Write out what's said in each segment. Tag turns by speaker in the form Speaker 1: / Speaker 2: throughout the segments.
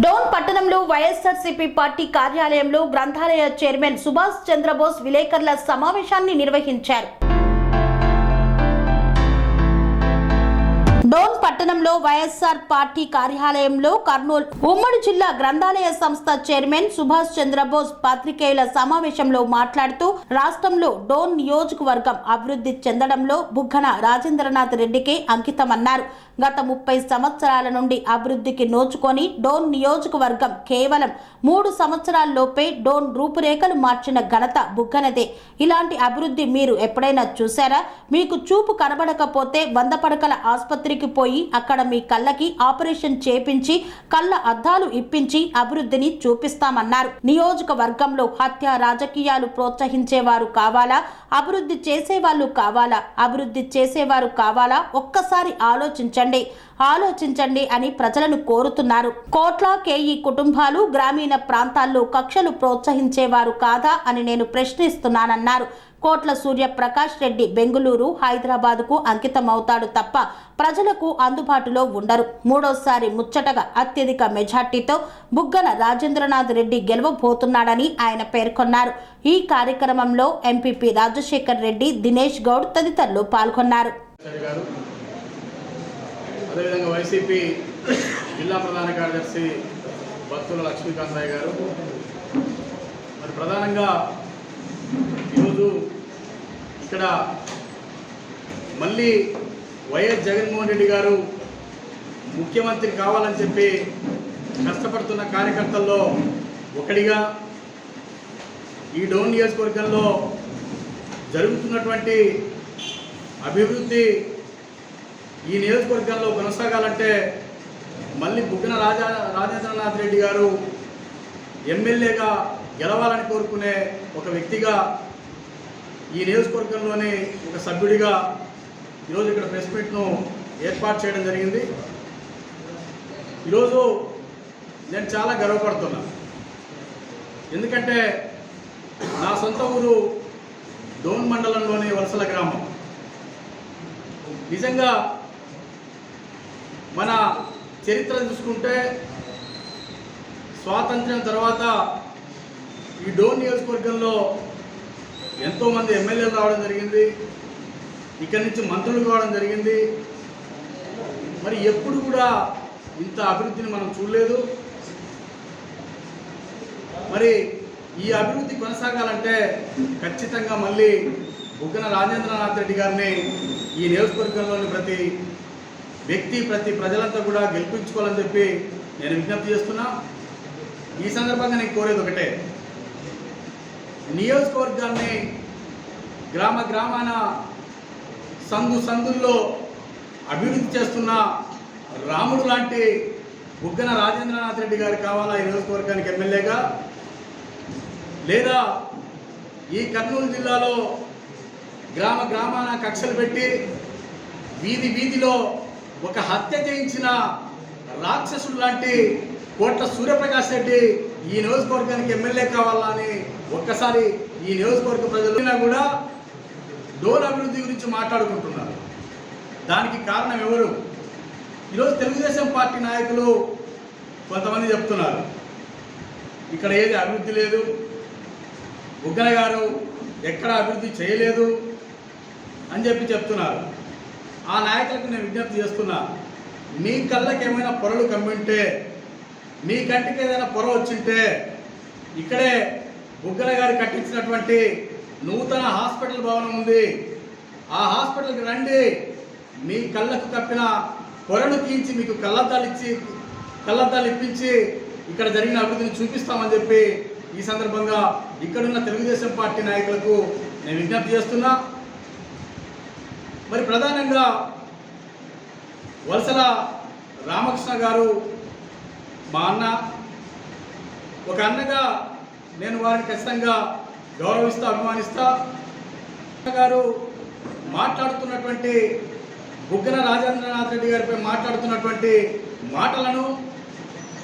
Speaker 1: డోన్ పట్టణంలో వైఎస్ఆర్సీపీ పార్టీ కార్యాలయంలో గ్రంథాలయ చైర్మన్ సుభాష్ చంద్రబోస్ విలేకరుల సమావేశాన్ని నిర్వహించారు. డోన్ పట్టణంలో వైఎస్ఆర్ పార్టీ కార్యాలయంలో కర్నూలు ఉమ్మడి జిల్లా గ్రంథాలయ సంస్థ చైర్మన్ సుభాష్ చంద్రబోస్ పాత్రికేయుల సమావేశంలో మాట్లాడుతూ రాష్ట్రంలో డోన్ నియోజకవర్గం అభివృద్ధి చెందడంలో బుగ్గన రాజేంద్రనాథ్ రెడ్డికి అంకితమన్నారు. గత 30 సంవత్సరాల నుండి అభివృద్ధికి నోచుకొని డోన్ నియోజకవర్గం కేవలం 3 సంవత్సరాల్లోపే డోన్ రూపురేఖలు మార్చిన ఘనత బుగ్గనదే. ఇలాంటి అభివృద్ధి మీరు ఎప్పుడైనా చూశారా? మీకు చూపు కనబడకపోతే 100 పడకల ఆసుపత్రికి పోయి అక్కడ మీ కళ్ళకి ఆపరేషన్ చేపించి కళ్ళ అద్దాలు ఇప్పించి అభివృద్ధిని చూపిస్తామన్నారు. నియోజకవర్గంలో హత్య రాజకీయాలు ప్రోత్సహించేవారు కావాలా? అభివృద్ధి చేసేవాళ్ళు కావాలా? అభివృద్ధి చేసేవారు కావాలా? ఒక్కసారి ఆలోచించండి అని ప్రజలను కోరుతున్నారు. కోట్ల కేఈ కుటుంబాలు గ్రామీణ ప్రాంతాల్లో కక్షలు ప్రోత్సహించేవారు కాదా అని నేను ప్రశ్నిస్తున్నానన్నారు. కోట్ల సూర్యప్రకాష్ రెడ్డి బెంగుళూరు, హైదరాబాద్కు అంకితమవుతాడు తప్ప ప్రజలకు అందుబాటులో ఉండరు. మూడోసారి ముచ్చటగా అత్యధిక మెజార్టీతో బుగ్గన రాజేంద్రనాథ్ రెడ్డి గెలవబోతున్నాడని ఆయన పేర్కొన్నారు. ఈ కార్యక్రమంలో ఎంపీపీ రాజశేఖర్ రెడ్డి, దినేష్ గౌడ్ తదితరులు పాల్గొన్నారు.
Speaker 2: అదేవిధంగా వైసీపీ జిల్లా ప్రధాన కార్యదర్శి భక్తుల లక్ష్మీకాంతయ్య గారు, మరి ప్రధానంగా ఈరోజు ఇక్కడ మళ్ళీ వైఎస్ జగన్మోహన్ రెడ్డి గారు ముఖ్యమంత్రి కావాలని చెప్పి కష్టపడుతున్న కార్యకర్తల్లో ఒకటిగా ఈ డోన్ నియోజకవర్గంలో జరుగుతున్నటువంటి అభివృద్ధి ఈ నియోజకవర్గంలో కొనసాగాలంటే మళ్ళీ బుగ్గన రాజేంద్రనాథ్ రెడ్డి గారు ఎమ్మెల్యేగా గెలవాలని కోరుకునే ఒక వ్యక్తిగా ఈ నియోజకవర్గంలోని ఒక సభ్యుడిగా ఈరోజు ఇక్కడ ప్రెస్ మీట్ను ఏర్పాటు చేయడం జరిగింది. ఈరోజు నేను చాలా గర్వపడుతున్నా. ఎందుకంటే నా సొంత ఊరు డోన్ మండలంలోని వలసల గ్రామం. నిజంగా మన చరిత్ర చూసుకుంటే స్వాతంత్ర్యం తర్వాత ఈ డోన్ నియోజకవర్గంలో ఎంతోమంది ఎమ్మెల్యేలు రావడం జరిగింది, ఇక్కడి నుంచి మంత్రులు కావడం జరిగింది. మరి ఎప్పుడు కూడా ఇంత అభివృద్ధిని మనం చూడలేదు. మరి ఈ అభివృద్ధి కొనసాగాలంటే ఖచ్చితంగా మళ్ళీ బుగ్గన రాజేంద్రనాథ్ రెడ్డి గారిని ఈ నియోజకవర్గంలోని ప్రతి వ్యక్తి, ప్రతి ప్రజలంతా కూడా గెలిపించుకోవాలని చెప్పి నేను విజ్ఞప్తి చేస్తున్నా. ఈ సందర్భంగా నేను కోరేది ఒకటే, నియోజకవర్గాన్ని గ్రామాన సందుల్లో అభివృద్ధి చేస్తున్న రాముడు లాంటి బుగ్గన రాజేంద్రనాథ్ రెడ్డి గారు కావాలా ఈ నియోజకవర్గానికి ఎమ్మెల్యేగా? లేదా ఈ కర్నూలు జిల్లాలో గ్రామాన కక్షలు పెట్టి వీధిలో ఒక హత్య చేయించిన రాక్షసుడు లాంటి కోట్ల సూర్యప్రకాష్ రెడ్డి ఈ నియోజకవర్గానికి ఎమ్మెల్యే కావాలా అని ఒక్కసారి ఈ నియోజకవర్గ ప్రజలు కూడా డోన్ అభివృద్ధి గురించి మాట్లాడుకుంటున్నారు. దానికి కారణం ఎవరు? ఈరోజు తెలుగుదేశం పార్టీ నాయకులు కొంతమంది చెప్తున్నారు ఇక్కడ ఏది అభివృద్ధి లేదు, బుగ్గన గారు ఎక్కడ అభివృద్ధి చేయలేదు అని చెప్తున్నారు. ఆ నాయకులకు నేను విజ్ఞప్తి చేస్తున్నా, మీ కళ్ళకి ఏమైనా పొరలు కమ్మింటే, మీ కంటికి ఏదైనా పొర వచ్చింటే ఇక్కడే బుగ్గన గారు కట్టించినటువంటి నూతన హాస్పిటల్ భవనం ఉంది. ఆ హాస్పిటల్కి రండి, మీ కళ్ళకు కప్పిన పొరను తీయించి మీకు కళ్ళద్దాలు ఇప్పించి ఇక్కడ జరిగిన అభివృద్ధిని చూపిస్తామని చెప్పి ఈ సందర్భంగా ఇక్కడున్న తెలుగుదేశం పార్టీ నాయకులకు నేను విజ్ఞప్తి చేస్తున్నా. మరి ప్రధానంగా వలసల రామకృష్ణ గారు మా అన్న, ఒక అన్నగా నేను వారిని ఖచ్చితంగా గౌరవిస్తా, అభిమానిస్తా. గారు మాట్లాడుతున్నటువంటి బుగ్గన రాజేంద్రనాథ్ రెడ్డి గారిపై మాట్లాడుతున్నటువంటి మాటలను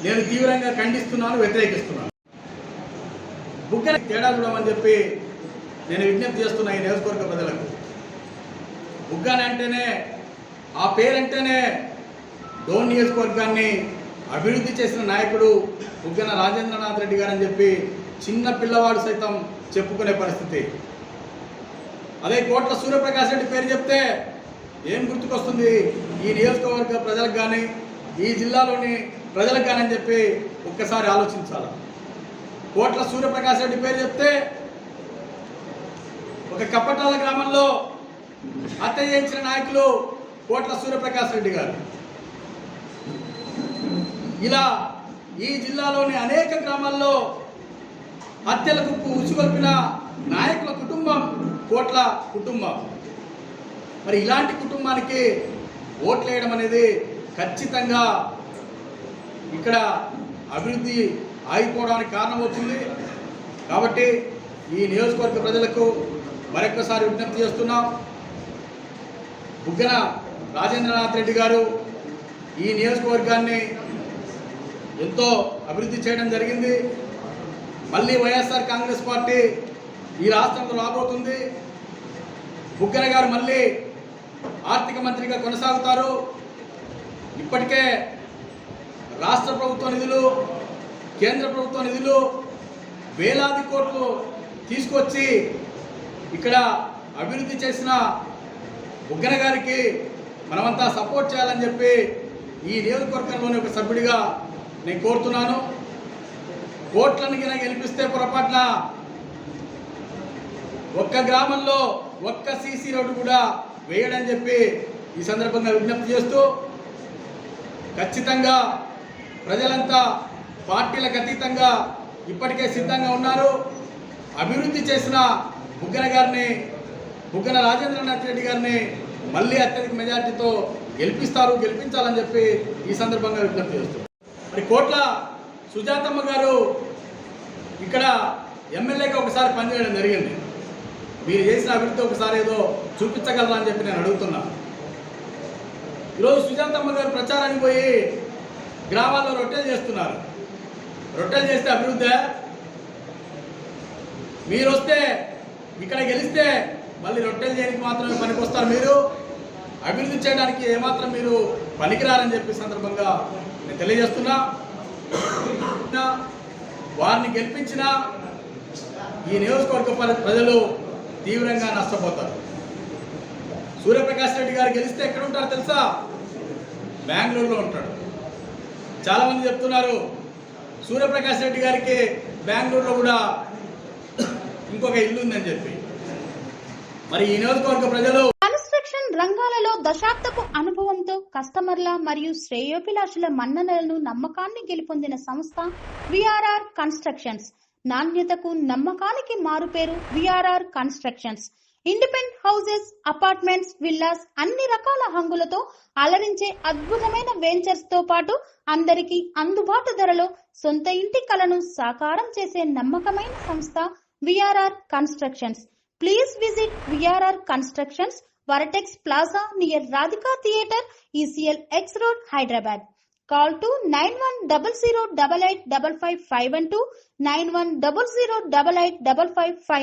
Speaker 2: నేను తీవ్రంగా ఖండిస్తున్నాను, వ్యతిరేకిస్తున్నాను. బుగ్గన తేడా చూడమని చెప్పి నేను విజ్ఞప్తి చేస్తున్నా ఈ నియోజకవర్గ ప్రజలకు. బుగ్గన అంటేనే, ఆ పేరంటేనే డోన్ నియోజకవర్గాన్ని అభివృద్ధి చేసిన నాయకుడు బుగ్గన రాజేంద్రనాథ్ రెడ్డి గారు అని చెప్పి చిన్న పిల్లవాడు సైతం చెప్పుకునే పరిస్థితి. అదే కోట్ల సూర్యప్రకాష్ రెడ్డి పేరు చెప్తే ఏం గుర్తుకొస్తుంది ఈ నియోజకవర్గ ప్రజలకు కానీ ఈ జిల్లాలోని ప్రజలకు కానీ అని చెప్పి ఒక్కసారి ఆలోచించాలి. కోట్ల సూర్యప్రకాష్ రెడ్డి పేరు చెప్తే ఒక కప్పటాల గ్రామంలో హత్య చేయించిన నాయకులు కోట్ల సూర్యప్రకాష్ రెడ్డి గారు. ఇలా ఈ జిల్లాలోని అనేక గ్రామాల్లో హత్యలకు ఉసుగొల్పిన నాయకుల కుటుంబం కోట్ల కుటుంబం. మరి ఇలాంటి కుటుంబానికి ఓట్లు వేయడం అనేది ఖచ్చితంగా ఇక్కడ అభివృద్ధి ఆగిపోవడానికి కారణమవుతుంది. కాబట్టి ఈ నియోజకవర్గ ప్రజలకు మరొక్కసారి విజ్ఞప్తి చేస్తున్నాం. బుగ్గన రాజేంద్రనాథ్ రెడ్డి గారు ఈ నియోజకవర్గాన్ని ఎంతో అభివృద్ధి చేయడం జరిగింది. మళ్ళీ వైఎస్ఆర్ కాంగ్రెస్ పార్టీ ఈ రాష్ట్రంలో రాబోతుంది. బుగ్గన గారు మళ్ళీ ఆర్థిక మంత్రిగా కొనసాగుతారు. ఇప్పటికే రాష్ట్ర ప్రభుత్వ నిధులు, కేంద్ర ప్రభుత్వ నిధులు వేలాది కోట్లు తీసుకొచ్చి ఇక్కడ అభివృద్ధి చేసిన బుగ్గన గారికి మనమంతా సపోర్ట్ చేయాలని చెప్పి ఈ నియోజకవర్గంలోని ఒక సభ్యుడిగా నేను కోరుతున్నాను. కోట్లను గిన గెలిపిస్తే పొరపాట్ల ఒక్క గ్రామంలో ఒక్క సీసీ రోడ్డు కూడా వేయడని చెప్పి ఈ సందర్భంగా విజ్ఞప్తి చేస్తూ, ఖచ్చితంగా ప్రజలంతా పార్టీలకు అతీతంగా ఇప్పటికే సిద్ధంగా ఉన్నారు. అభివృద్ధి చేసిన బుగ్గన రాజేంద్రనాథ్ రెడ్డి గారిని మళ్ళీ అత్యధిక మెజార్టీతో గెలిపించాలని చెప్పి ఈ సందర్భంగా విజ్ఞప్తి చేస్తారు. మరి కోట్ల సుజాతమ్మ గారు ఇక్కడ ఎమ్మెల్యేగా ఒకసారి పనిచేయడం జరిగింది. మీరు చేసిన అభివృద్ధి ఒకసారి ఏదో చూపించగలరా అని చెప్పి నేను అడుగుతున్నా. ఈరోజు సుజాతమ్మ గారు ప్రచారానికి పోయి గ్రామాల్లో రొట్టెలు చేస్తున్నారు. రొట్టెలు చేస్తే అభివృద్ధి? మీరు వస్తే ఇక్కడ గెలిస్తే మళ్ళీ రొట్టెలు చేయడానికి మాత్రమే పనికొస్తారు. మీరు అభివృద్ధి చేయడానికి ఏమాత్రం మీరు పనికిరారని చెప్పి సందర్భంగా నేను తెలియజేస్తున్నా. వారిని గెలిపించిన ఈ నియోజకవర్గ ప్రజలు తీవ్రంగా నష్టపోతారు. సూర్యప్రకాష్ రెడ్డి గారు గెలిస్తే ఎక్కడ ఉంటారో తెలుసా? బెంగళూరులో ఉంటాడు. చాలామంది చెప్తున్నారు సూర్యప్రకాష్ రెడ్డి గారికి బెంగళూరులో కూడా ఇంకొక ఇల్లు ఉందని చెప్పి. మరి ఈ నియోజకవర్గ ప్రజలు
Speaker 1: కన్స్ట్రక్షన్ రంగాలలో దశాబ్దపు అనుభవంతో కస్టమర్ల మరియు శ్రేయోభిలాషుల మన్ననలను నమ్మకాన్ని గెలుపొందిన సంస్థ విఆర్ఆర్ కన్స్ట్రక్షన్స్. నాణ్యతకు నమ్మకానికి మారుపేరు VRR constructions. Independent houses, apartments, villas అన్ని రకాల హంగులతో అలరించే అద్భుతమైన వెంచర్స్ తో పాటు అందరికీ అందుబాటు ధరలో సొంత ఇంటి కలను సాకారం చేసే నమ్మకమైన సంస్థ VRR constructions. Please visit VRR Constructions, Varatex Plaza near Radhika Theatre, ECL X Road, Hyderabad. Call to 9100885551 91008855.